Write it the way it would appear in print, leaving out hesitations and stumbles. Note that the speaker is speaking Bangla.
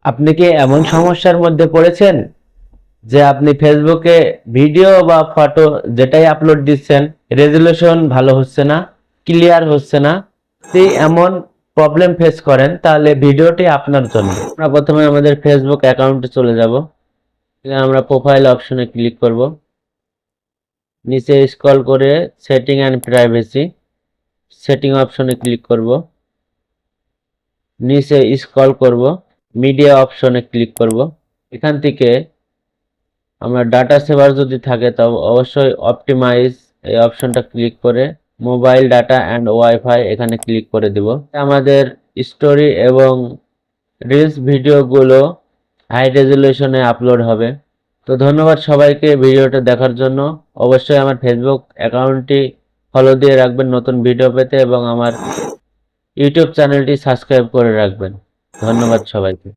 আপনি কি এমন সমস্যার মধ্যে পড়েছেন যে আপনি ফেসবুকে ভিডিও বা ফটো যেটাই আপলোড দিচ্ছেন রেজুলেশন ভালো হচ্ছে না, ক্লিয়ার হচ্ছে না? যদি এমন প্রবলেম ফেস করেন তাহলে ভিডিওটি আপনার জন্য। আমরা প্রথমে আমাদের ফেসবুক অ্যাকাউন্টে চলে যাব। এখানে আমরা প্রোফাইল অপশনে ক্লিক করব। নিচে স্ক্রল করে সেটিং অ্যান্ড প্রাইভেসি সেটিং অপশনে ক্লিক করব। নিচে স্ক্রল করব, মিডিয়া অপশনে ক্লিক করব। এখান থেকে আমরা ডাটা সেভার যদি থাকে তবে অবশ্যই অপটিমাইজ এই অপশনটা ক্লিক করে মোবাইল ডাটা অ্যান্ড ওয়াইফাই এখানে ক্লিক করে দিব। আমাদের স্টোরি এবং রিলস ভিডিওগুলো হাই রেজুলেশনে আপলোড হবে। তো ধন্যবাদ সবাইকে ভিডিওটা দেখার জন্য। অবশ্যই আমার ফেসবুক অ্যাকাউন্টটি ফলো দিয়ে রাখবেন নতুন ভিডিও পেতে এবং আমার ইউটিউব চ্যানেলটি সাবস্ক্রাইব করে রাখবেন। ধন্যবাদ সবাইকে।